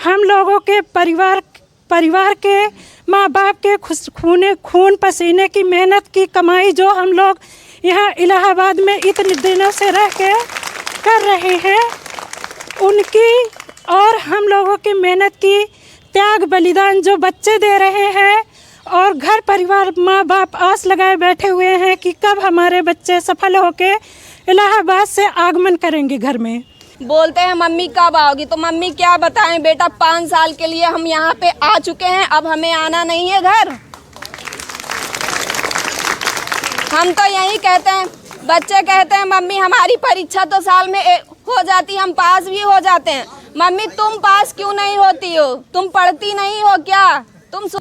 हम लोगों के परिवार के माँ बाप के खून पसीने की मेहनत की कमाई जो हम लोग यहाँ इलाहाबाद में इतने दिनों से रह के कर रहे हैं, उनकी और हम लोगों की मेहनत की त्याग बलिदान जो बच्चे दे रहे हैं और घर परिवार माँ बाप आस लगाए बैठे हुए हैं कि कब हमारे बच्चे सफल होके इलाहाबाद से आगमन करेंगे घर में। बोलते हैं मम्मी कब आओगी, तो मम्मी क्या बताएं बेटा, 5 साल के लिए हम यहाँ पे आ चुके हैं, अब हमें आना नहीं है घर। हम तो यही कहते हैं, बच्चे कहते हैं मम्मी हमारी परीक्षा तो साल में हो जाती, हम पास भी हो जाते हैं। मम्मी तुम पास क्यों नहीं होती हो, तुम पढ़ती नहीं हो क्या?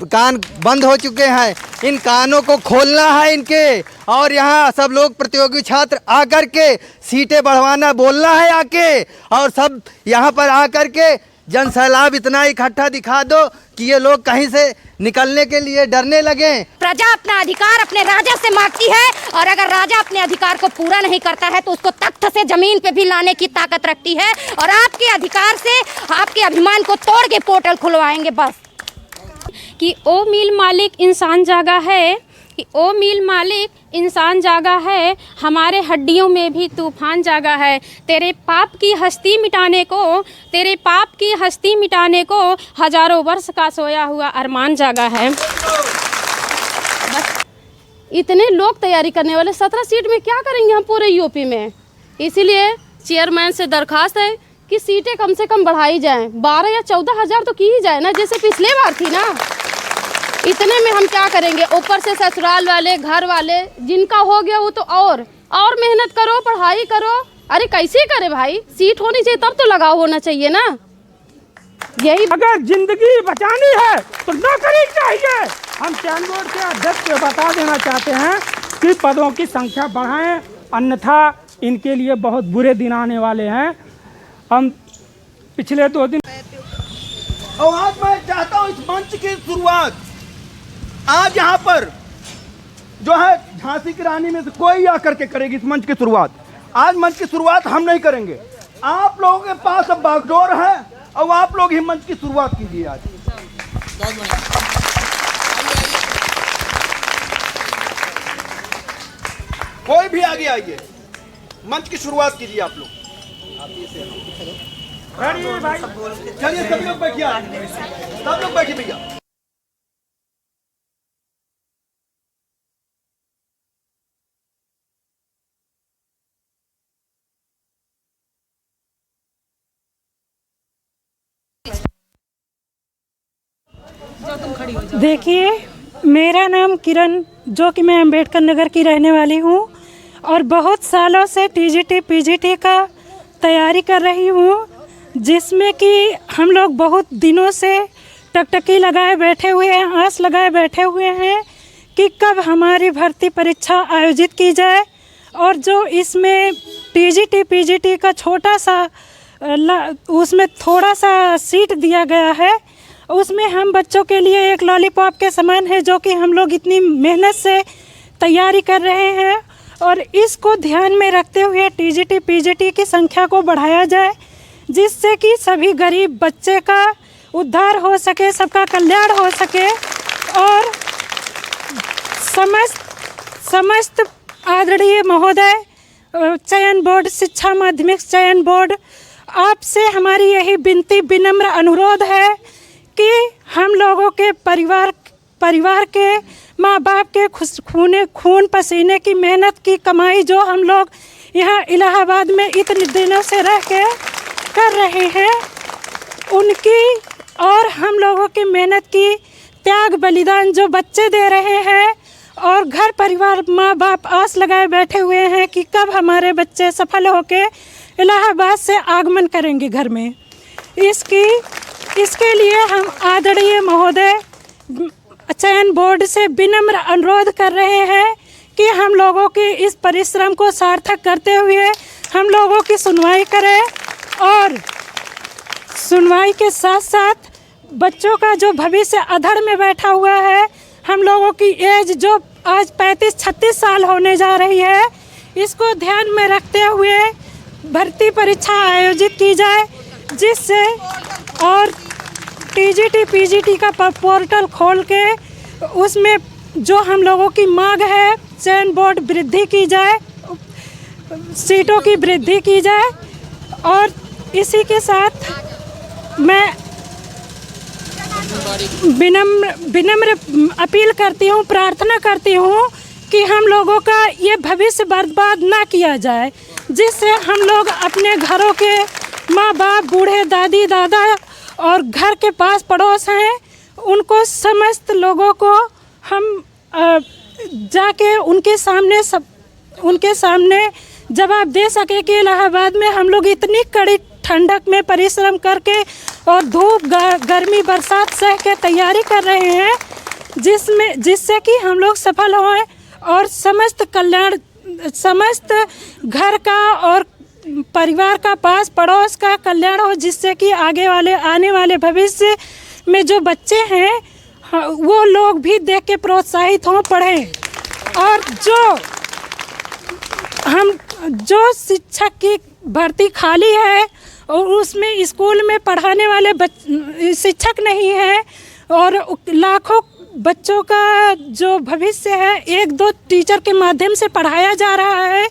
कान बंद हो चुके हैं, इन कानों को खोलना है इनके, और यहाँ सब लोग प्रतियोगी छात्र आकर के सीटें बढ़वाना बोलना है आके, और सब यहाँ पर आकर के जन सैलाब इतना इकट्ठा दिखा दो कि ये लोग कहीं से निकलने के लिए डरने लगे। प्रजा अपना अधिकार अपने राजा से मांगती है, और अगर राजा अपने अधिकार को पूरा नहीं करता है तो उसको तख्त से जमीन पे भी लाने की ताकत रखती है, और आपके अधिकार से आपके अभिमान को तोड़ के पोर्टल खुलवाएंगे बस। कि ओ मिल मालिक इंसान जागा है, कि ओ मिल मालिक इंसान जागा है, हमारे हड्डियों में भी तूफान जागा है, तेरे पाप की हस्ती मिटाने को, तेरे पाप की हस्ती मिटाने को हजारों वर्ष का सोया हुआ अरमान जागा है। बस इतने लोग तैयारी करने वाले, 17 सीट में क्या करेंगे हम पूरे यूपी में। इसीलिए चेयरमैन से दरखास्त है कि सीटें कम से कम बढ़ाई जाएं, 12 या 14 हज़ार तो की ही जाए ना, जैसे पिछले बार थी ना। इतने में हम क्या करेंगे, ऊपर से ससुराल वाले घर वाले जिनका हो गया वो तो और मेहनत करो, पढ़ाई करो। अरे कैसे करे भाई, सीट होनी चाहिए तब तो लगाव होना चाहिए ना। यही अगर जिंदगी बचानी है तो नौकरी चाहिए। हम चयन बोर्ड के अध्यक्ष को बता देना चाहते हैं कि पदों की संख्या बढ़ाएं, अन्यथा इनके लिए बहुत बुरे दिन आने वाले हैं। हम पिछले 2 दिन और आज मैं चाहता हूँ इस मंच की शुरुआत आज यहाँ पर जो है झांसी की रानी में से कोई आकर के करेगी इस मंच की शुरुआत। आज मंच की शुरुआत हम नहीं करेंगे, आप लोगों के पास अब बागडोर है और आप लोग ही मंच की शुरुआत कीजिए। आज कोई भी आगे आइए, मंच की शुरुआत कीजिए आप लोग। चलिए सभी लोग बैठिए, सब लोग बैठिए भैया। देखिए, मेरा नाम किरण, जो कि मैं अंबेडकर नगर की रहने वाली हूँ और बहुत सालों से टीजीटी पीजीटी का तैयारी कर रही हूँ, जिसमें कि हम लोग बहुत दिनों से टकटकी लगाए बैठे हुए हैं, आस लगाए बैठे हुए हैं कि कब हमारी भर्ती परीक्षा आयोजित की जाए। और जो इसमें टीजीटी पीजीटी का छोटा सा उसमें थोड़ा सा सीट दिया गया है, उसमें हम बच्चों के लिए एक लॉलीपॉप के समान है, जो कि हम लोग इतनी मेहनत से तैयारी कर रहे हैं। और इसको ध्यान में रखते हुए टीजीटी पीजीटी की संख्या को बढ़ाया जाए, जिससे कि सभी गरीब बच्चे का उद्धार हो सके, सबका कल्याण हो सके। और समस्त आदरणीय महोदय चयन बोर्ड, शिक्षा माध्यमिक चयन बोर्ड, आपसे हमारी यही विनती, विनम्र अनुरोध है कि हम लोगों के परिवार के माँ बाप के खून पसीने की मेहनत की कमाई जो हम लोग यहाँ इलाहाबाद में इतने दिनों से रह के कर रहे हैं, उनकी और हम लोगों की मेहनत की त्याग बलिदान जो बच्चे दे रहे हैं और घर परिवार माँ बाप आस लगाए बैठे हुए हैं कि कब हमारे बच्चे सफल होके इलाहाबाद से आगमन करेंगे घर में। इसके लिए हम आदरणीय महोदय चयन बोर्ड से विनम्र अनुरोध कर रहे हैं कि हम लोगों के इस परिश्रम को सार्थक करते हुए हम लोगों की सुनवाई करें, और सुनवाई के साथ साथ बच्चों का जो भविष्य अधर में बैठा हुआ है, हम लोगों की एज जो आज 35-36 साल होने जा रही है, इसको ध्यान में रखते हुए भर्ती परीक्षा आयोजित की जाए, जिससे और टीजीटी पीजीटी का पोर्टल खोल के उसमें जो हम लोगों की मांग है, चयन बोर्ड वृद्धि की जाए, सीटों की वृद्धि की जाए। और इसी के साथ मैं विनम्र अपील करती हूँ, प्रार्थना करती हूँ कि हम लोगों का ये भविष्य बर्बाद ना किया जाए, जिससे हम लोग अपने घरों के माँ बाप, बूढ़े दादी दादा और घर के पास पड़ोस हैं, उनको समस्त लोगों को हम जाके उनके सामने जवाब दे सके कि इलाहाबाद में हम लोग इतनी कड़ी ठंडक में परिश्रम करके और धूप गर्मी बरसात सह के तैयारी कर रहे हैं, जिससे कि हम लोग सफल हों और समस्त घर का और परिवार का, पास पड़ोस का कल्याण हो, जिससे कि आने वाले भविष्य में जो बच्चे हैं वो लोग भी देख के प्रोत्साहित हों, पढ़ें। और जो शिक्षक की भर्ती खाली है और उसमें स्कूल में पढ़ाने वाले शिक्षक नहीं है और लाखों बच्चों का जो भविष्य है 1-2 टीचर के माध्यम से पढ़ाया जा रहा है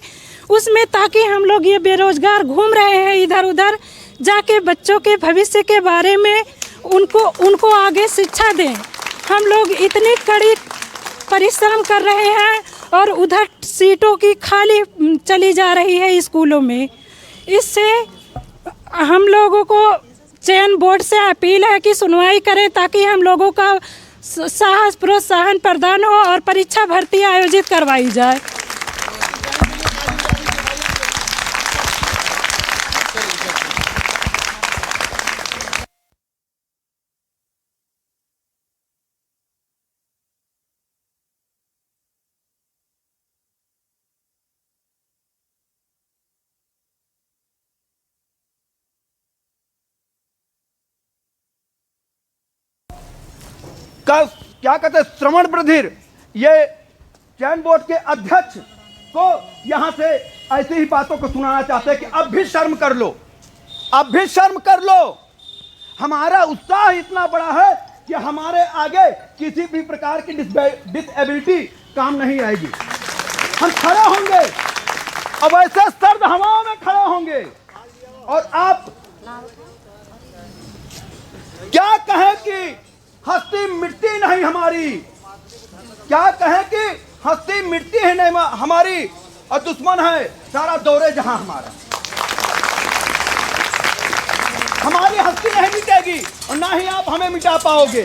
उसमें, ताकि हम लोग ये बेरोजगार घूम रहे हैं इधर उधर, जाके बच्चों के भविष्य के बारे में उनको आगे शिक्षा दें। हम लोग इतनी कड़ी परिश्रम कर रहे हैं और उधर सीटों की खाली चली जा रही है स्कूलों में। इससे हम लोगों को चयन बोर्ड से अपील है कि सुनवाई करें, ताकि हम लोगों का साहस प्रोत्साहन प्रदान हो और परीक्षा भर्ती आयोजित करवाई जाए। क्या कहते हैं, श्रवण बधिर, ये चयन बोर्ड के अध्यक्ष को यहां से ऐसी ही बातों को सुनाना चाहते हैं कि अब भी शर्म कर लो, अब भी शर्म कर लो। हमारा उत्साह इतना बड़ा है कि हमारे आगे किसी भी प्रकार की डिसेबिलिटी काम नहीं आएगी। हम खड़े होंगे अब ऐसे सर्द हवाओं में खड़े होंगे। और आप क्या कहें कि हस्ती मिटती नहीं हमारी, क्या कहें कि हस्ती मिटती है नहीं हमारी, और दुश्मन है सारा दौरे जहां हमारा। हमारी हस्ती नहीं मिटेगी और ना ही आप हमें मिटा पाओगे।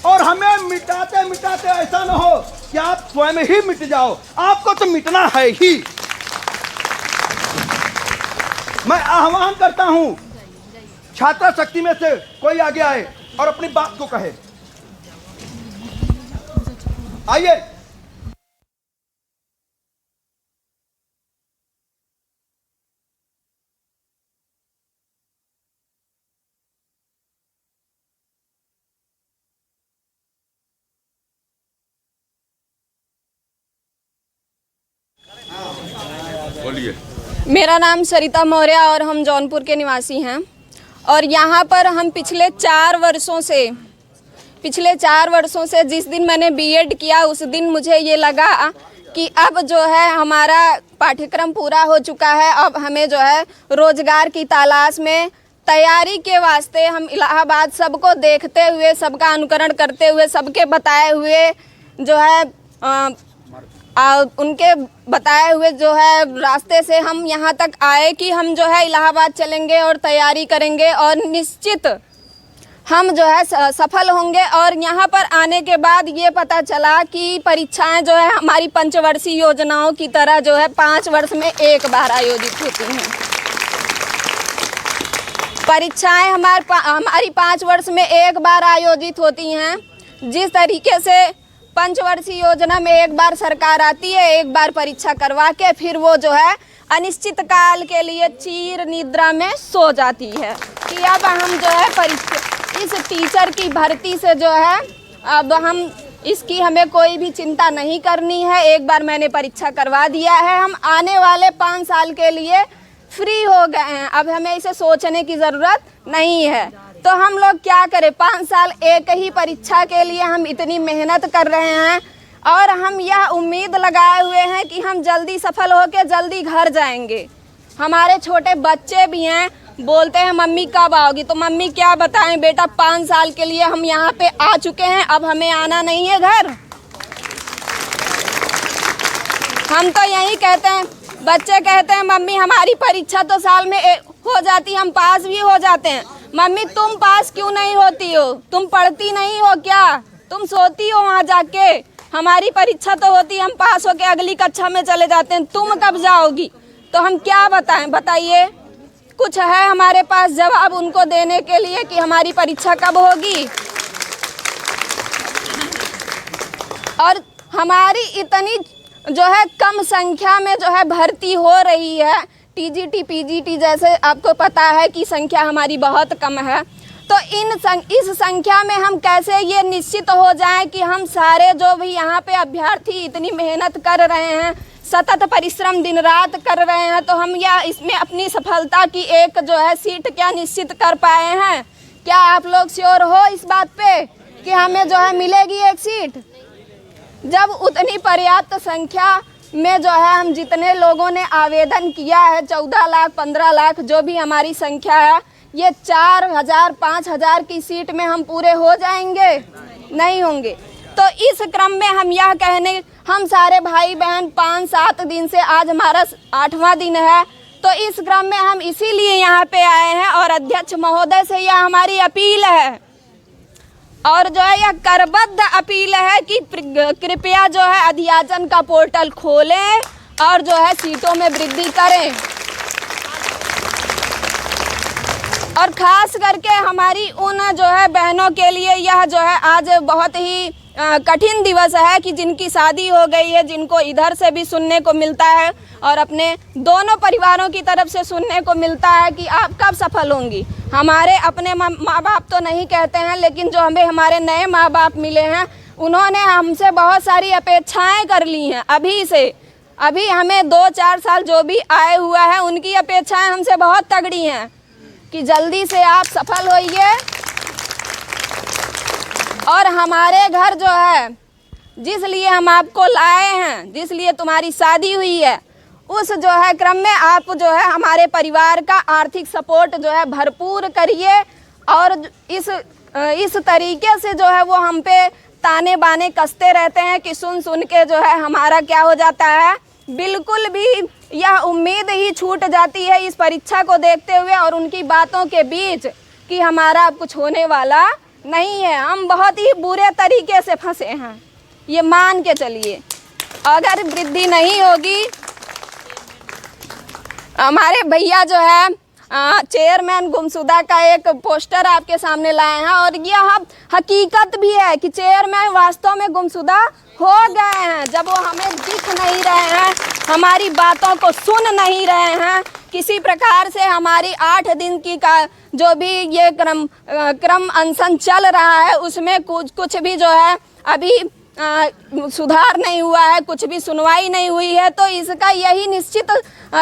और हमें मिटाते मिटाते ऐसा न हो कि आप स्वयं ही मिट जाओ, आपको तो मिटना है ही। मैं आह्वान करता हूं छात्र शक्ति में से कोई आगे आए और अपनी बात को कहे। आइए। मेरा नाम सरिता मौर्य और हम जौनपुर के निवासी हैं। और यहाँ पर हम पिछले 4 वर्षों से जिस दिन मैंने बीएड किया उस दिन मुझे ये लगा कि अब जो है हमारा पाठ्यक्रम पूरा हो चुका है। अब हमें जो है रोजगार की तलाश में तैयारी के वास्ते हम इलाहाबाद सबको देखते हुए, सबका अनुकरण करते हुए, सबके बताए हुए जो है उनके बताए हुए जो है रास्ते से हम यहाँ तक आए कि हम जो है इलाहाबाद चलेंगे और तैयारी करेंगे और निश्चित हम जो है सफल होंगे। और यहाँ पर आने के बाद ये पता चला कि परीक्षाएं जो है हमारी पंचवर्षीय योजनाओं की तरह जो है 5 वर्ष में एक बार आयोजित होती हैं। परीक्षाएं हमारी 5 वर्ष में एक बार आयोजित होती हैं। जिस तरीके से पंचवर्षीय योजना में एक बार सरकार आती है, एक बार परीक्षा करवा के फिर वो जो है अनिश्चित काल के लिए चीर निद्रा में सो जाती है कि अब हम जो है इस टीचर की भर्ती से जो है अब इसकी हमें कोई भी चिंता नहीं करनी है। एक बार मैंने परीक्षा करवा दिया है, हम आने वाले 5 साल के लिए फ्री हो गए हैं। अब हमें इसे सोचने की ज़रूरत नहीं है। तो हम लोग क्या करें? 5 साल एक ही परीक्षा के लिए हम इतनी मेहनत कर रहे हैं और हम यह उम्मीद लगाए हुए हैं कि हम जल्दी सफल होकर जल्दी घर जाएंगे। हमारे छोटे बच्चे भी हैं, बोलते हैं मम्मी कब आओगी? तो मम्मी क्या बताएं बेटा, 5 साल के लिए हम यहाँ पे आ चुके हैं, अब हमें आना नहीं है घर। हम तो यही कहते हैं, बच्चे कहते हैं मम्मी हमारी परीक्षा तो साल में हो जाती, हम पास भी हो जाते हैं। मम्मी तुम पास क्यों नहीं होती हो? तुम पढ़ती नहीं हो क्या? तुम सोती हो वहाँ जाके? हमारी परीक्षा तो होती, हम पास होके अगली कक्षा में चले जाते हैं, तुम कब जाओगी? तो हम क्या बताएं? बताइए, कुछ है हमारे पास जवाब उनको देने के लिए कि हमारी परीक्षा कब होगी? और हमारी इतनी जो है कम संख्या में जो है भर्ती हो रही है, टीजीटी पीजीटी जैसे आपको पता है कि संख्या हमारी बहुत कम है। तो इस संख्या में हम कैसे ये निश्चित हो जाएं कि हम सारे जो भी यहाँ पे अभ्यर्थी इतनी मेहनत कर रहे हैं, सतत परिश्रम दिन रात कर रहे हैं, तो हम या इसमें अपनी सफलता की एक जो है सीट क्या निश्चित कर पाए हैं? क्या आप लोग श्योर हो इस बात पे कि हमें जो है मिलेगी एक सीट? जब उतनी पर्याप्त संख्या में जो है हम जितने लोगों ने आवेदन किया है, 14 लाख 15 लाख जो भी हमारी संख्या है, ये 4000 5000 की सीट में हम पूरे हो जाएंगे? नहीं होंगे। तो इस क्रम में हम यह कहने, हम सारे भाई बहन 5-7 दिन से, आज हमारा 8वां दिन है, तो इस क्रम में हम इसीलिए यहाँ पे आए हैं और अध्यक्ष महोदय से यह हमारी अपील है और जो है यह करबद्ध अपील है कि कृपया जो है अध्याचन का पोर्टल खोलें और जो है सीटों में वृद्धि करें। और ख़ास करके हमारी उन जो है बहनों के लिए यह जो है आज बहुत ही कठिन दिवस है कि जिनकी शादी हो गई है, जिनको इधर से भी सुनने को मिलता है और अपने दोनों परिवारों की तरफ से सुनने को मिलता है कि आप कब सफल होंगी। हमारे अपने माँ बाप तो नहीं कहते हैं, लेकिन जो हमें हमारे नए माँ बाप मिले हैं, उन्होंने हमसे बहुत सारी अपेक्षाएं कर ली हैं। अभी हमें 2-4 साल जो भी आए हुआ है, उनकी अपेक्षाएं हमसे बहुत तगड़ी हैं कि जल्दी से आप सफल होइए और हमारे घर जो है जिस लिए हम आपको लाए हैं, जिस लिए तुम्हारी शादी हुई है, उस जो है क्रम में आप जो है हमारे परिवार का आर्थिक सपोर्ट जो है भरपूर करिए। और इस तरीके से जो है वो हम पे ताने बाने कसते रहते हैं कि सुन के जो है हमारा क्या हो जाता है, बिल्कुल भी यह उम्मीद ही छूट जाती है इस परीक्षा को देखते हुए और उनकी बातों के बीच कि हमारा अब कुछ होने वाला नहीं है। हम बहुत ही बुरे तरीके से फंसे हैं, ये मान के चलिए। अगर वृद्धि नहीं होगी, हमारे भैया जो है चेयरमैन गुमशुदा का एक पोस्टर आपके सामने लाए हैं और यह हकीकत भी है कि चेयरमैन वास्तव में गुमशुदा हो गए हैं। जब वो हमें दिख नहीं रहे हैं, हमारी बातों को सुन नहीं रहे हैं, किसी प्रकार से हमारी 8 दिन की का जो भी ये क्रम अनशन चल रहा है, उसमें कुछ भी जो है अभी सुधार नहीं हुआ है, कुछ भी सुनवाई नहीं हुई है। तो इसका यही निश्चित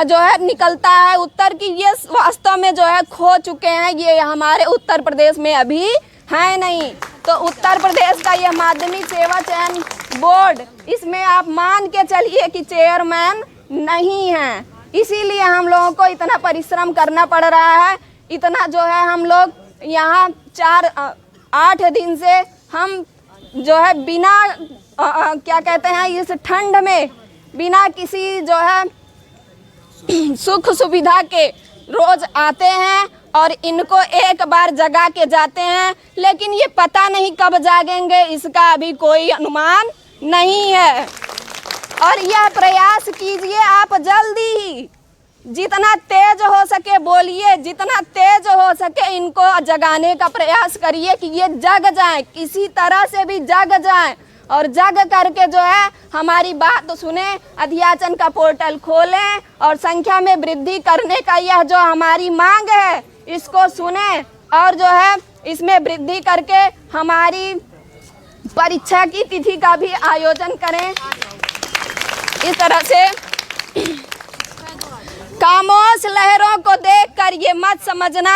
जो है निकलता है उत्तर कि ये वास्तव में जो है खो चुके हैं, ये हमारे उत्तर प्रदेश में अभी है नहीं। तो उत्तर प्रदेश का ये माध्यमिक सेवा चयन बोर्ड, इसमें आप मान के चलिए कि चेयरमैन नहीं है। इसीलिए हम लोगों को इतना परिश्रम करना पड़ रहा है। इतना जो है हम लोग यहाँ 8 दिन से हम जो है बिना क्या कहते हैं, इस ठंड में बिना किसी जो है सुख सुविधा के रोज आते हैं और इनको एक बार जगा के जाते हैं, लेकिन ये पता नहीं कब जागेंगे, इसका अभी कोई अनुमान नहीं है। और यह प्रयास कीजिए आप जल्दी ही, जितना तेज हो सके बोलिए, जितना तेज हो सके इनको जगाने का प्रयास करिए कि ये जग जाएं, किसी तरह से भी जग जाएं और जग करके जो है हमारी बात सुने, अध्याचन का पोर्टल खोलें और संख्या में वृद्धि करने का यह जो हमारी मांग है इसको सुने और जो है इसमें वृद्धि करके हमारी परीक्षा की तिथि का भी आयोजन करें। इस तरह से खामोश लहरों को देखकर ये मत समझना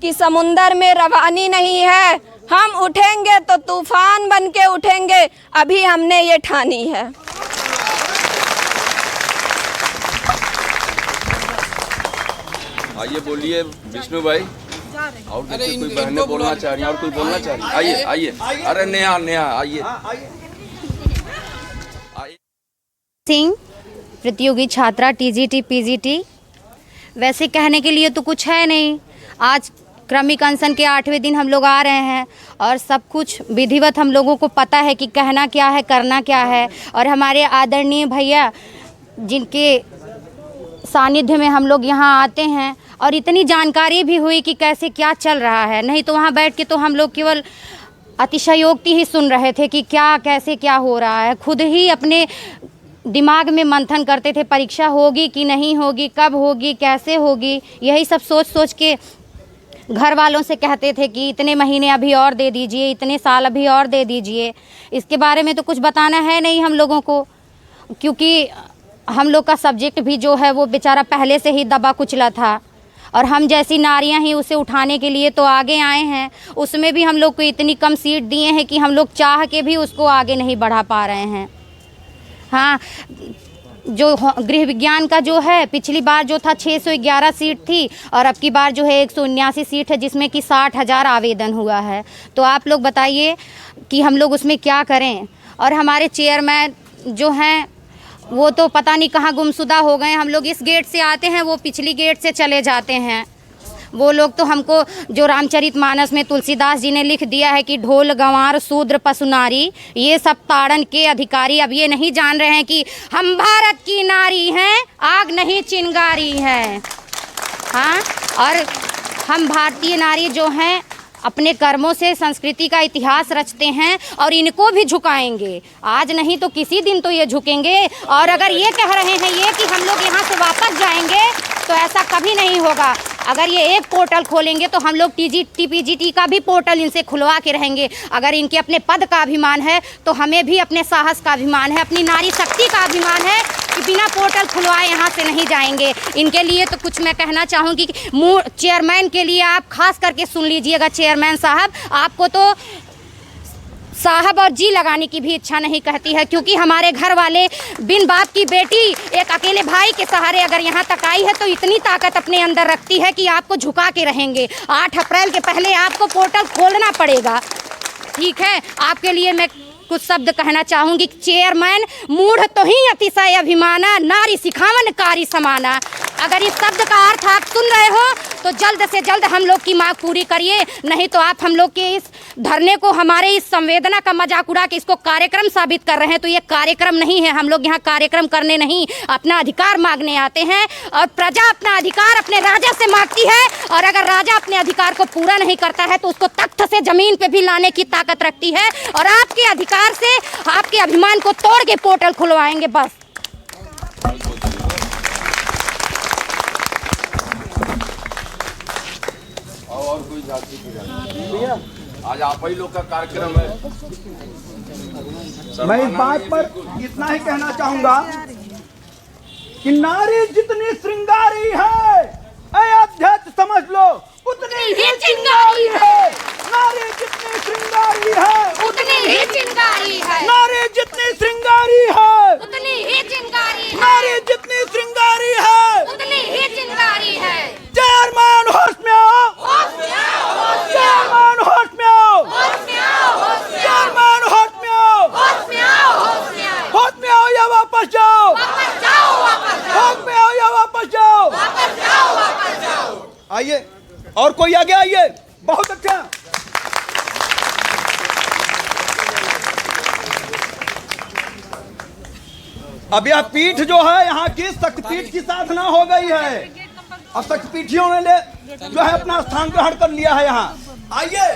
कि समुंदर में रवानी नहीं है, हम उठेंगे तो तूफान बन के उठेंगे, अभी हमने ये ठानी है। आइए बोलिए विष्णु भाई। और कोई बहनें बोलना चाह रही हैं और कोई बोलना चाह रही है? आइए आइए। अरे नेहा नेहा आइए। सिंह, प्रतियोगी छात्रा, टीजीटी पीजीटी। वैसे कहने के लिए तो कुछ है नहीं। आज क्रमिक अनशन के 8वें दिन हम लोग आ रहे हैं और सब कुछ विधिवत हम लोगों को पता है कि कहना क्या है, करना क्या है। और हमारे आदरणीय भैया जिनके सानिध्य में हम लोग यहाँ आते हैं और इतनी जानकारी भी हुई कि कैसे क्या चल रहा है। नहीं तो वहाँ बैठ के तो हम लोग केवल अतिशयोक्ति ही सुन रहे थे कि क्या कैसे क्या हो रहा है। खुद ही अपने दिमाग में मंथन करते थे, परीक्षा होगी कि नहीं होगी, कब होगी, कैसे होगी। यही सब सोच सोच के घर वालों से कहते थे कि इतने महीने अभी और दे दीजिए, इतने साल अभी और दे दीजिए। इसके बारे में तो कुछ बताना है नहीं हम लोगों को, क्योंकि हम लोग का सब्जेक्ट भी जो है वो बेचारा पहले से ही दबा कुचला था और हम जैसी नारियां ही उसे उठाने के लिए तो आगे आए हैं। उसमें भी हम लोग को इतनी कम सीट दिए हैं कि हम लोग चाह के भी उसको आगे नहीं बढ़ा पा रहे हैं। हाँ, जो गृह विज्ञान का जो है पिछली बार जो था 611 सीट थी और अब की बार जो है 179 सीट है, जिसमें कि 60,000 आवेदन हुआ है। तो आप लोग बताइए कि हम लोग उसमें क्या करें। और हमारे चेयरमैन जो हैं वो तो पता नहीं कहाँ गुमशुदा हो गए। हम लोग इस गेट से आते हैं, वो पिछली गेट से चले जाते हैं। वो लोग तो हमको जो रामचरितमानस में तुलसीदास जी ने लिख दिया है कि ढोल गंवार शूद्र पशु नारी, ये सब ताड़न के अधिकारी। अब ये नहीं जान रहे हैं कि हम भारत की नारी हैं, आग नहीं चिंगारी है। हाँ, और हम भारतीय नारी जो हैं अपने कर्मों से संस्कृति का इतिहास रचते हैं और इनको भी झुकाएंगे। आज नहीं तो किसी दिन तो ये झुकेंगे। और अगर ये कह रहे हैं ये कि हम लोग यहाँ से वापस जाएंगे तो ऐसा कभी नहीं होगा। अगर ये एक पोर्टल खोलेंगे तो हम लोग टीजीटी पीजीटी का भी पोर्टल इनसे खुलवा के रहेंगे। अगर इनके अपने पद का अभिमान है तो हमें भी अपने साहस का अभिमान है, अपनी नारी शक्ति का अभिमान है कि बिना पोर्टल खुलवाए यहाँ से नहीं जाएंगे। इनके लिए तो कुछ मैं कहना चाहूँगी कि चेयरमैन के लिए आप खास करके सुन लीजिएगा। चेयरमैन साहब, आपको तो साहब और जी लगाने की भी इच्छा नहीं कहती है, क्योंकि हमारे घर वाले बिन बाप की बेटी एक अकेले भाई के सहारे अगर यहाँ तक आई है तो इतनी ताकत अपने अंदर रखती है कि आपको झुका के रहेंगे। 8 अप्रैल के पहले आपको पोर्टल खोलना पड़ेगा। ठीक है, आपके लिए मैं कुछ शब्द कहना चाहूँगी। चेयरमैन, मूढ़ तो ही अतिशय अभिमाना, नारी सिखावन कारी समाना। अगर इस शब्द का अर्थ आप सुन रहे हो तो जल्द से जल्द हम लोग की मांग पूरी करिए, नहीं तो आप हम लोग के इस धरने को, हमारे इस संवेदना का मजाक उड़ा के इसको कार्यक्रम साबित कर रहे हैं। तो ये कार्यक्रम नहीं है। हम लोग यहाँ कार्यक्रम करने नहीं, अपना अधिकार मांगने आते हैं। और प्रजा अपना अधिकार अपने राजा से मांगती है, और अगर राजा अपने अधिकार को पूरा नहीं करता है तो उसको तख्त से जमीन पे भी लाने की ताकत रखती है। और आपके अधिकार से, आपके अभिमान को तोड़ के पोर्टल खुलवाएंगे बस। और कोई जाति की आज आप ही लोग का कार्यक्रम है। मैं इस बात पर इतना ही कहना चाहूंगा कि नारी जितनी श्रृंगारी है, अध्यक्ष समझ लो, उतनी ही चिंगारी है। नारी जितनी श्रृंगारी है उतनी ही चिंगारी है। नारी जितनी श्रृंगारी है उतनी ही चिंगारी है। नारी जितनी श्रृंगारी है उतनी ही चिंगारी है। चेयरमैन होश में आओ, चेयरमैन होश में आओ, चेयरमैन होश में आओ, होश में आओ या वापस जाओ, होश में आओ या वापस जाओ। आइए, और कोई आगे आइए। बहुत अच्छा। अब यह पीठ जो है यहाँ की शक्तिपीठ की साधना हो गई है। अब शक्तिपीठियों ने जो है अपना स्थान ग्रहण कर लिया है यहाँ। आइए,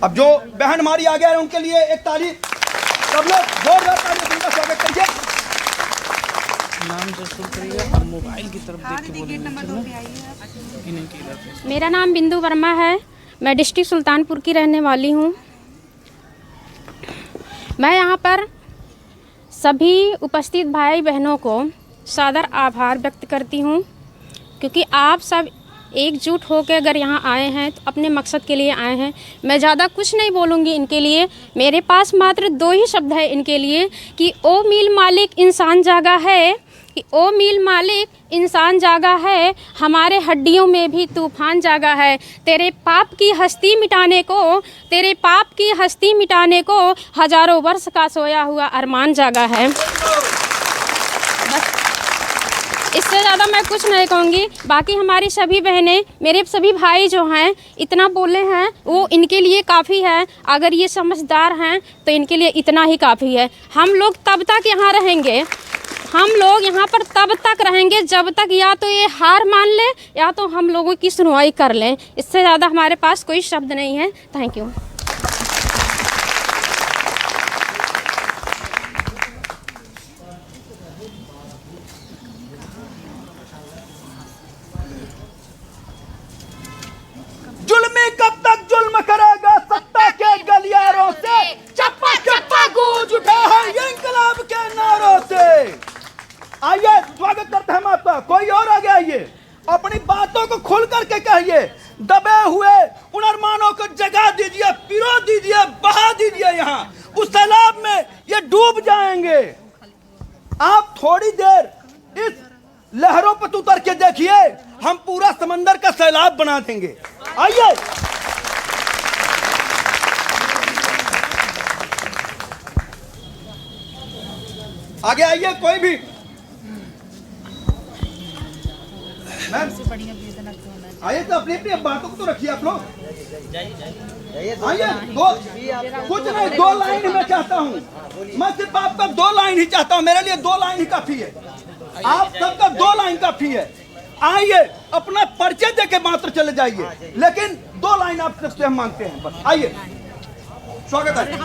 अब जो बहन हमारी आगे है उनके लिए एक ताली, सब लोग जोरदार ताली से उनका स्वागत करिए। नाम जरूर करिएगा और मोबाइल की तरफ देख के बोलिए। मेरा नाम बिंदु वर्मा है, मैं डिस्ट्रिक्ट सुल्तानपुर की रहने वाली हूँ। मैं यहाँ पर सभी उपस्थित भाई बहनों को सादर आभार व्यक्त करती हूँ, क्योंकि आप सब एकजुट होकर अगर यहाँ आए हैं तो अपने मकसद के लिए आए हैं। मैं ज़्यादा कुछ नहीं बोलूँगी इनके लिए, मेरे पास मात्र 2 ही शब्द है इनके लिए कि ओ मील मालिक इंसान जागा है, कि ओ मील मालिक इंसान जागा है, हमारे हड्डियों में भी तूफान जागा है, तेरे पाप की हस्ती मिटाने को, तेरे पाप की हस्ती मिटाने को हजारों वर्ष का सोया हुआ अरमान जागा है। इससे ज़्यादा मैं कुछ नहीं कहूँगी। बाकी हमारी सभी बहनें, मेरे सभी भाई जो हैं इतना बोले हैं वो इनके लिए काफ़ी है। अगर ये समझदार हैं तो इनके लिए इतना ही काफ़ी है। हम लोग तब तक यहाँ रहेंगे, हम लोग यहाँ पर तब तक रहेंगे जब तक या तो ये हार मान ले या तो हम लोगों की सुनवाई कर लें। इससे ज़्यादा हमारे पास कोई शब्द नहीं है। Thank you. जुल्मी कब तक जुल्म करेगा सत्ता के गलियारों से, चप्पा चप्पा गूंज उठा है ये इंकलाब के नारों से। आइए स्वागत करते हैं हम आपका। कोई और आगे आइए, अपनी बातों को खुल करके कहिए। दबे हुए उन अरमानों को जगा दीजिए, पिरो दीजिए, बहा दीजिए। यहाँ उस सैलाब में ये डूब जाएंगे। आप थोड़ी देर इस लहरों पर उतर के देखिए, हम पूरा समंदर का सैलाब बना देंगे। आइए आगे आइए, कोई भी मैम आइए तो अपनी अपनी बातों को तो रखिए आप लोग। आइए कुछ नहीं, 2 लाइन मैं चाहता हूँ, मैं सिर्फ आपका 2 लाइन ही चाहता हूँ। मेरे लिए 2 लाइन ही काफी है, आप सबका 2 लाइन काफी है। आइए अपना परिचय देके मात्र चले जाइए, लेकिन 2 लाइन आप सबसे हम मांगते हैं बस। आइए, स्वागत है,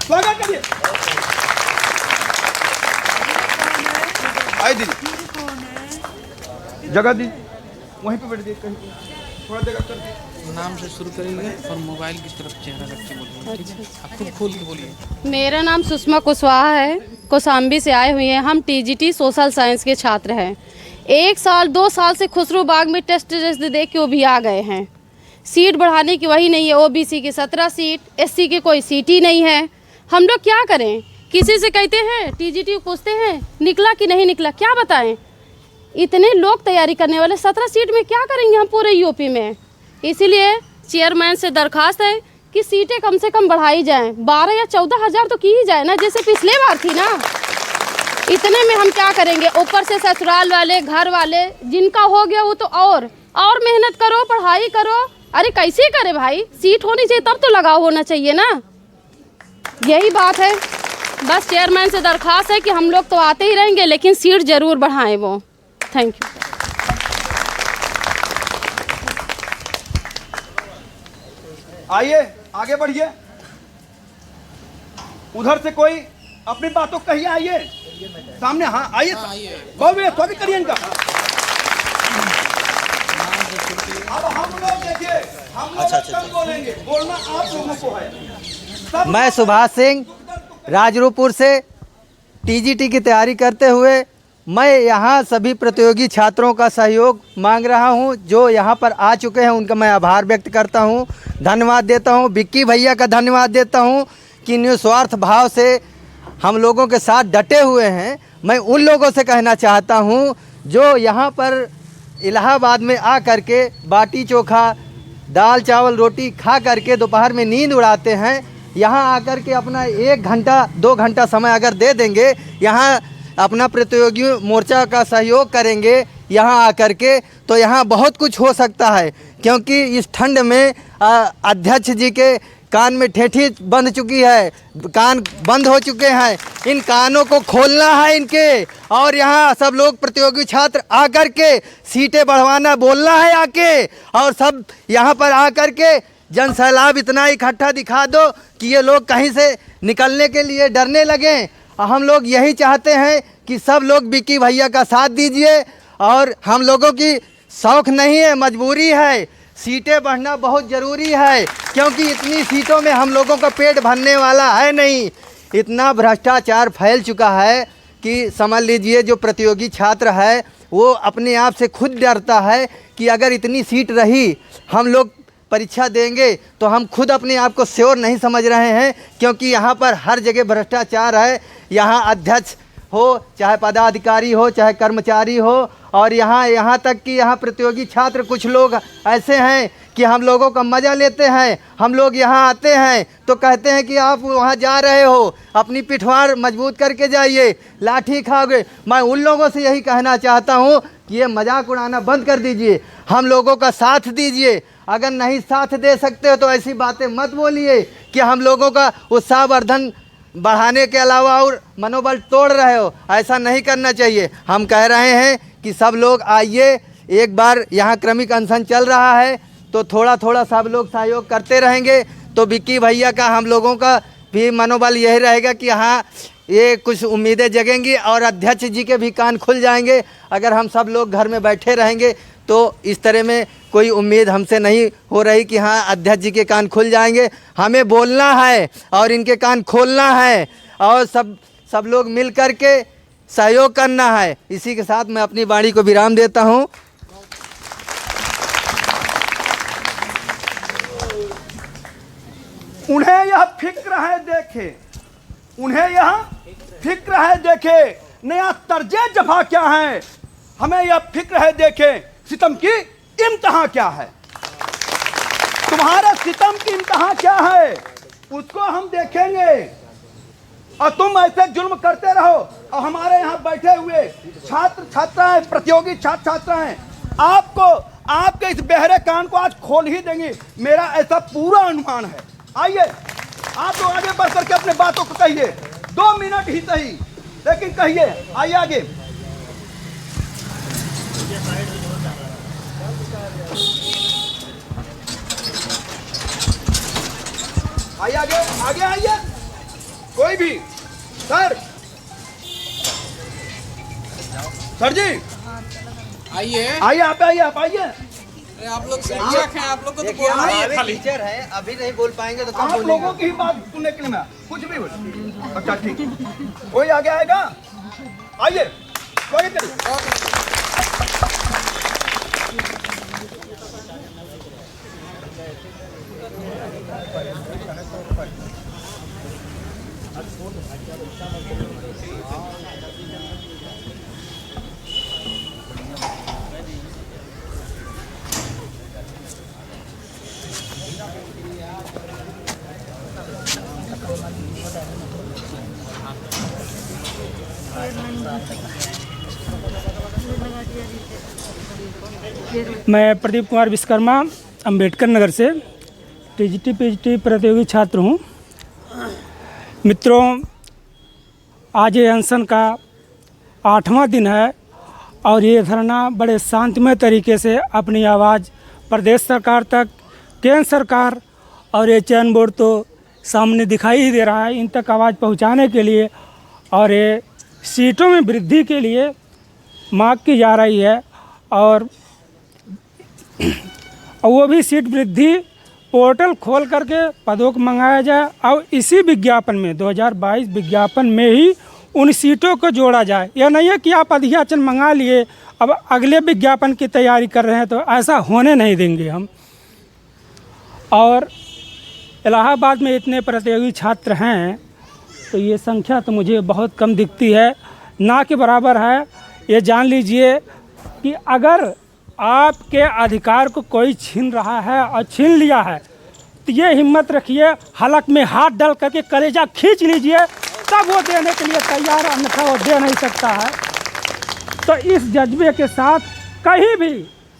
स्वागत करिए। आइए दीदी, जगह दी, वहीं पे बैठ दीजिए, थोड़ा जगह कर दीजिए। नाम से शुरू करेंगे और मोबाइल की तरफ चेहरा रख के बोलिए, ठीक है? आप खुद खोल के बोलिए। मेरा नाम सुषमा कुशवाहा है, कौशाम्बी से आए हुए हैं। हम टीजीटी सोशल साइंस के छात्र हैं। 1 साल 2 साल से खुसरो बाग में टेस्ट दे के वो भी आ गए हैं। सीट बढ़ाने की वही नहीं है, ओबीसी की 17 सीट, एससी के कोई सीट ही नहीं है। हम लोग क्या करें? किसी से कहते हैं, टीजीटी पूछते हैं निकला कि नहीं निकला, क्या बताएं? इतने लोग तैयारी करने वाले, 17 सीट में क्या करेंगे हम पूरे यूपी में? इसीलिए चेयरमैन से दरखास्त है कि सीटें कम से कम बढ़ाई जाएं। 12 या 14 हज़ार तो की ही जाए ना, जैसे पिछले बार थी ना। इतने में हम क्या करेंगे? ऊपर से ससुराल वाले, घर वाले, जिनका हो गया वो तो और मेहनत करो, पढ़ाई करो। अरे कैसे करे भाई? सीट होनी चाहिए तब तो लगाव होना चाहिए ना। यही बात है। बस चेयरमैन से दरखास्त है कि हम लोग तो आते ही रहेंगे, लेकिन सीट ज़रूर बढ़ाएं वो। Thank you. आइए आगे बढ़िए, उधर से कोई अपनी बातों कहिए। आइए सामने, हाँ आइए, बहुत बढ़िया, स्वागत करिए इनका। अब हम लोग देखिए, हम लोग बोलेंगे, बोलना आप लोगों को है। मैं सुभाष सिंह राजरूपुर से टीजीटी की तैयारी करते हुए मैं यहाँ सभी प्रतियोगी छात्रों का सहयोग मांग रहा हूँ। जो यहाँ पर आ चुके हैं उनका मैं आभार व्यक्त करता हूँ, धन्यवाद देता हूँ। विक्की भैया का धन्यवाद देता हूँ कि निस्वार्थ भाव से हम लोगों के साथ डटे हुए हैं। मैं उन लोगों से कहना चाहता हूँ जो यहाँ पर इलाहाबाद में आ करके बाटी चोखा, दाल चावल रोटी खा करके दोपहर में नींद उड़ाते हैं, यहाँ आकर के अपना 1 घंटा 2 घंटा समय अगर दे देंगे, यहाँ अपना प्रतियोगी मोर्चा का सहयोग करेंगे यहाँ आकर के, तो यहाँ बहुत कुछ हो सकता है। क्योंकि इस ठंड में अध्यक्ष जी के कान में ठेठी बंध चुकी है, कान बंद हो चुके हैं। इन कानों को खोलना है इनके, और यहाँ सब लोग प्रतियोगी छात्र आकर के सीटें बढ़वाना बोलना है आके, और सब यहाँ पर आकर के जन सैलाब इतना इकट्ठा दिखा दो कि ये लोग कहीं से निकलने के लिए डरने लगें। हम लोग यही चाहते हैं कि सब लोग विक्की भैया का साथ दीजिए, और हम लोगों की शौक़ नहीं है, मजबूरी है। सीटें बढ़ना बहुत ज़रूरी है, क्योंकि इतनी सीटों में हम लोगों का पेट भरने वाला है नहीं। इतना भ्रष्टाचार फैल चुका है कि समझ लीजिए जो प्रतियोगी छात्र है वो अपने आप से खुद डरता है कि अगर इतनी सीट रही हम लोग परीक्षा देंगे तो हम खुद अपने आप को श्योर नहीं समझ रहे हैं, क्योंकि यहाँ पर हर जगह भ्रष्टाचार है। यहाँ अध्यक्ष हो, चाहे पदाधिकारी हो, चाहे कर्मचारी हो, और यहाँ तक कि यहाँ प्रतियोगी छात्र कुछ लोग ऐसे हैं कि हम लोगों का मज़ा लेते हैं। हम लोग यहाँ आते हैं तो कहते हैं कि आप वहाँ जा रहे हो, अपनी पिठवार मजबूत करके जाइए, लाठी खाओगे। मैं उन लोगों से यही कहना चाहता हूँ कि ये मजाक उड़ाना बंद कर दीजिए, हम लोगों का साथ दीजिए। अगर नहीं साथ दे सकते हो तो ऐसी बातें मत बोलिए कि हम लोगों का उत्साहवर्धन बढ़ाने के अलावा और मनोबल तोड़ रहे हो। ऐसा नहीं करना चाहिए। हम कह रहे हैं कि सब लोग आइए, एक बार यहाँ क्रमिक अनशन चल रहा है तो थोड़ा थोड़ा सब लोग सहयोग करते रहेंगे तो विक्की भैया का, हम लोगों का भी मनोबल यही रहेगा कि हाँ ये कुछ उम्मीदें जगेंगी और अध्यक्ष जी के भी कान खुल जाएंगे। अगर हम सब लोग घर में बैठे रहेंगे तो इस तरह में कोई उम्मीद हमसे नहीं हो रही कि हाँ अध्यक्ष जी के कान खुल जाएंगे। हमें बोलना है और इनके कान खोलना है और सब लोग मिल कर के सहयोग करना है। इसी के साथ मैं अपनी वाणी को विराम देता हूँ। उन्हें यह फिक्र है देखे, उन्हें यह फिक्र है देखे नया तर्जे जफा क्या है, हमें यह फिक्र है देखे सितम की इम्तहां क्या है। तुम्हारे सितम की इम्तहां क्या है उसको हम देखेंगे, और तुम ऐसे जुल्म करते रहो। और हमारे यहाँ बैठे हुए छात्र छात्राएं, प्रतियोगी छात्र छात्राएं आपको आपके इस बहरे कान को आज खोल ही देंगे, मेरा ऐसा पूरा अनुमान है। आइए आप लोग आगे बढ़ करके अपने बातों को कहिए, 2 मिनट ही सही लेकिन कहिए। आइए आगे, आइए आगे आगे आइए, कोई भी। सर जी आइए आइए, आप आइए, आप आइए। अरे आप लोग शिक्षक हैं, आप लोग को तो बोलना ही है खाली। टीचर है, अभी नहीं बोल पाएंगे तो आप लोगों की ही बात सुनने के लिए मैं कुछ भी बोल। अच्छा ठीक, कोई आगे आएगा? आइए, कोई मैं प्रदीप कुमार विश्वकर्मा अंबेडकर नगर से टीजीटी पीजीटी प्रतियोगी छात्र हूँ। मित्रों, आज ये अनशन का 8वां दिन है और ये धरना बड़े शांतिमय तरीके से अपनी आवाज़ प्रदेश सरकार तक, केंद्र सरकार और ये चयन बोर्ड तो सामने दिखाई ही दे रहा है, इन तक आवाज़ पहुंचाने के लिए और ये सीटों में वृद्धि के लिए मांग की जा रही है। और वो भी सीट वृद्धि पोर्टल खोल करके पदों को मंगाया जाए और इसी विज्ञापन में 2022 विज्ञापन में ही उन सीटों को जोड़ा जाए। यह नहीं है कि आप अध्याचन मंगा लिए अब अगले विज्ञापन की तैयारी कर रहे हैं, तो ऐसा होने नहीं देंगे हम। और इलाहाबाद में इतने प्रतियोगी छात्र हैं तो ये संख्या तो मुझे बहुत कम दिखती है, ना के बराबर है। ये जान लीजिए कि अगर आपके अधिकार को कोई छीन रहा है और छीन लिया है तो ये हिम्मत रखिए, हलक में हाथ डाल करके कलेजा खींच लीजिए, तब वो देने के लिए तैयार, अन्यथा वो दे नहीं सकता है। तो इस जज्बे के साथ कहीं भी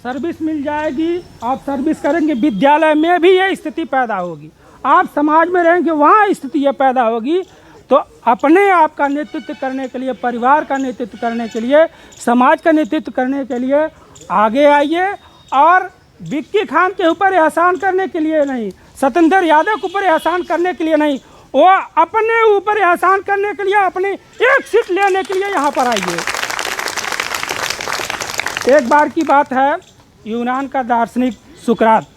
सर्विस मिल जाएगी, आप सर्विस करेंगे, विद्यालय में भी ये स्थिति पैदा होगी, आप समाज में रहेंगे वहाँ स्थिति ये पैदा होगी। तो अपने आप का नेतृत्व करने के लिए, परिवार का नेतृत्व करने के लिए, समाज का नेतृत्व करने के लिए आगे आइए। और विक्की खान के ऊपर एहसान करने के लिए नहीं, सत्येंद्र यादव के ऊपर एहसान करने के लिए नहीं, वो अपने ऊपर एहसान करने के लिए, अपनी एक सीट लेने के लिए यहाँ पर आइए। एक बार की बात है, यूनान का दार्शनिक सुकरात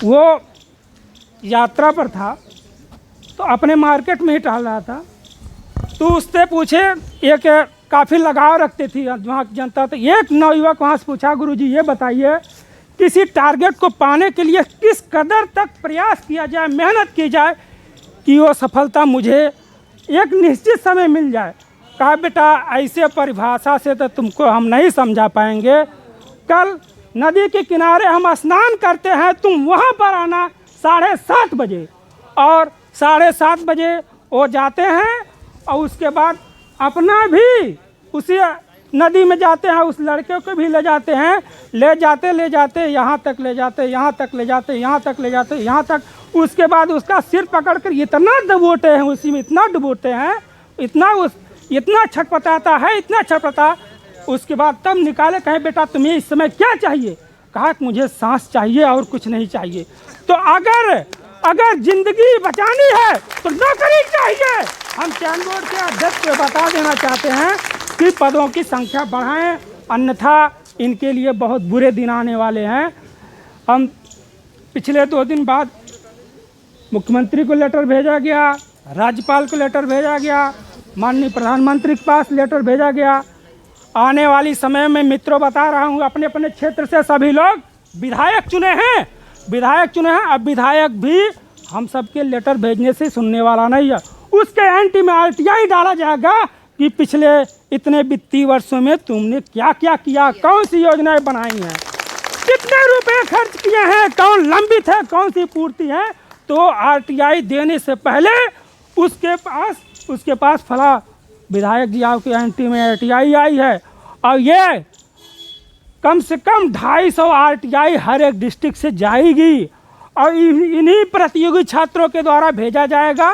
वो यात्रा पर था तो अपने मार्केट में ही टहल रहा था, तो उससे पूछे, एक काफ़ी लगाव रखती थी वहाँ की जनता, तो एक नवयुवक वहाँ से पूछा, गुरुजी ये बताइए किसी टारगेट को पाने के लिए किस कदर तक प्रयास किया जाए, मेहनत की जाए कि वो सफलता मुझे एक निश्चित समय मिल जाए। कहा बेटा ऐसे परिभाषा से तो तुमको हम नहीं समझा पाएंगे, कल नदी के किनारे हम स्नान करते हैं, तुम वहाँ पर आना 7:30 बजे, और 7:30 बजे वो जाते हैं और उसके बाद अपना भी उसी नदी में जाते हैं, उस लड़के को भी ले जाते हैं, ले जाते यहाँ तक ले जाते, यहाँ तक ले जाते, यहाँ तक ले जाते, यहाँ तक, उसके बाद उसका सिर पकड़कर इतना डुबोते हैं, उसी में इतना डुबोते हैं, इतना छटपटाता है, इतना छटपटा, उसके बाद तब निकाले, कहे बेटा तुम्हें इस समय क्या चाहिए? कहा कि मुझे सांस चाहिए और कुछ नहीं चाहिए। तो अगर जिंदगी बचानी है तो नौकरी चाहिए। हम चैन बोर्ड के अध्यक्ष को बता देना चाहते हैं कि पदों की संख्या बढ़ाएं, अन्यथा इनके लिए बहुत बुरे दिन आने वाले हैं। हम पिछले 2 दिन बाद मुख्यमंत्री को लेटर भेजा गया, राज्यपाल को लेटर भेजा गया, माननीय प्रधानमंत्री के पास लेटर भेजा गया। आने वाली समय में मित्रों बता रहा हूँ, अपने अपने क्षेत्र से सभी लोग विधायक चुने हैं। अब विधायक भी हम सबके लेटर भेजने से सुनने वाला नहीं है। उसके एंटी में RTI डाला जाएगा कि पिछले इतने वित्तीय वर्षों में तुमने क्या क्या किया, कौन सी योजनाएं बनाई हैं, कितने रुपए खर्च किए हैं, कौन लंबित है, कौन सी पूर्ति है। तो RTI देने से पहले उसके पास फला विधायक जी आपके एंटी में RTI आई है, और ये कम से कम 250 RTI हर एक डिस्ट्रिक्ट से जाएगी, और इन्हीं प्रतियोगी छात्रों के द्वारा भेजा जाएगा।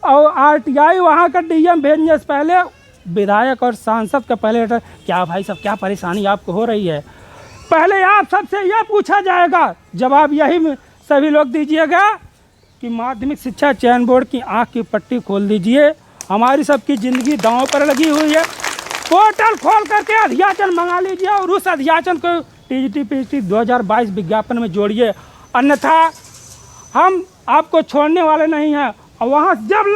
और RTI वहाँ का DM भेजने से पहले विधायक और सांसद का पहले लेटर, क्या भाई साहब क्या परेशानी आपको हो रही है, पहले आप सबसे यह पूछा जाएगा। जवाब यही सभी लोग दीजिएगा कि माध्यमिक शिक्षा चयन बोर्ड की आँख की पट्टी खोल दीजिए, हमारी सबकी ज़िंदगी दांव पर लगी हुई है। पोर्टल खोल करके अध्याचन मंगा लीजिए और उस अध्याचन को TGT PGT 2022 विज्ञापन में जोड़िए, अन्यथा हम आपको छोड़ने वाले नहीं हैं। और वहाँ जब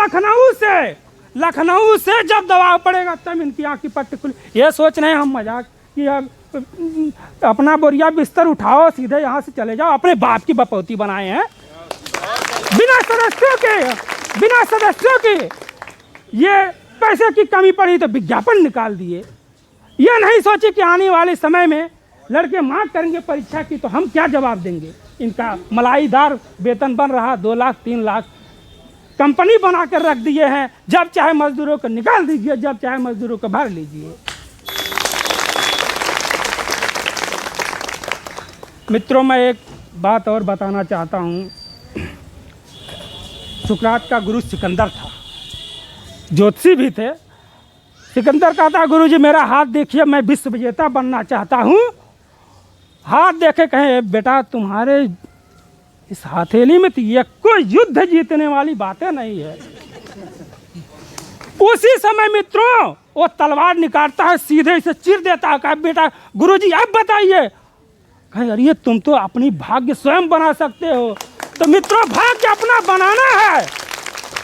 लखनऊ से जब दबाव पड़ेगा तब इनकी आँख की पट्टी खुली। ये सोच रहे हैं हम मजाक कि अपना बोरिया बिस्तर उठाओ, सीधे यहाँ से चले जाओ, अपने बाप की बपौती बनाए हैं बिना सदस्यों के। ये पैसे की कमी पड़ी तो विज्ञापन निकाल दिए। ये नहीं सोचे कि आने वाले समय में लड़के मांग करेंगे परीक्षा की तो हम क्या जवाब देंगे। इनका मलाईदार वेतन बन रहा 2 लाख 3 लाख, कंपनी बना कर रख दिए हैं, जब चाहे मजदूरों को निकाल दीजिए, जब चाहे मजदूरों को भर लीजिए। मित्रों मैं एक बात और बताना चाहता हूँ। सुकरात का गुरु सिकंदर था, ज्योतिषी भी थे। सिकंदर कहता गुरुजी मेरा हाथ देखिए, मैं विश्व विजेता बनना चाहता हूँ। हाथ देखे कहे बेटा तुम्हारे इस हथेली में तो ये कोई युद्ध जीतने वाली बातें नहीं है। उसी समय मित्रों वो तलवार निकालता है, सीधे इसे चीर देता है। कहा बेटा गुरुजी अब बताइए। कहे अरे तुम तो अपनी भाग्य स्वयं बना सकते हो। तो मित्रों भाग्य अपना बनाना है,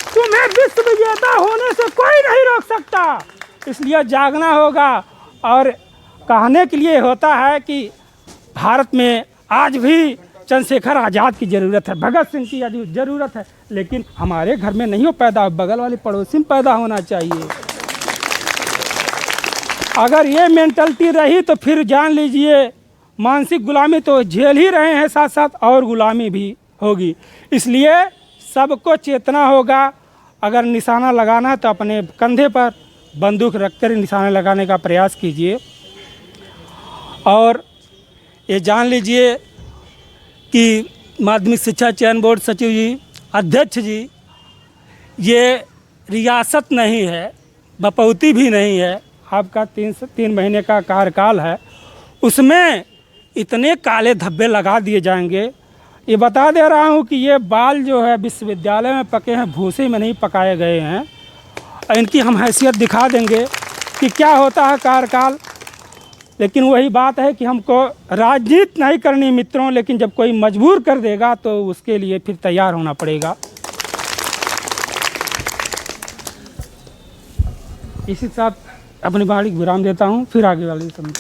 तुम्हें विश्व विजेता होने से कोई नहीं रोक सकता। इसलिए जागना होगा। और कहने के लिए होता है कि भारत में आज भी चंद्रशेखर आज़ाद की ज़रूरत है, भगत सिंह की ज़रूरत है, लेकिन हमारे घर में नहीं हो पैदा, बगल वाले पड़ोसी में पैदा होना चाहिए। अगर ये मेंटलिटी रही तो फिर जान लीजिए मानसिक गुलामी तो झेल ही रहे हैं, साथ साथ और गुलामी भी होगी। इसलिए सबको चेतना होगा। अगर निशाना लगाना है तो अपने कंधे पर बंदूक रखकर निशाना लगाने का प्रयास कीजिए। और ये जान लीजिए कि माध्यमिक शिक्षा चयन बोर्ड सचिव जी, अध्यक्ष जी, ये रियासत नहीं है, बपौती भी नहीं है। आपका 3 महीने का कार्यकाल है, उसमें इतने काले धब्बे लगा दिए जाएंगे। ये बता दे रहा हूँ कि ये बाल जो है विश्वविद्यालय में पके हैं, भूसे में नहीं पकाए गए हैं। इनकी हम हैसियत दिखा देंगे कि क्या होता है कार्यकाल। लेकिन वही बात है कि हमको राजनीति नहीं करनी मित्रों, लेकिन जब कोई मजबूर कर देगा तो उसके लिए फिर तैयार होना पड़ेगा। इसी साथ अपनी बाणी को विराम देता हूँ, फिर आगे वाली समझ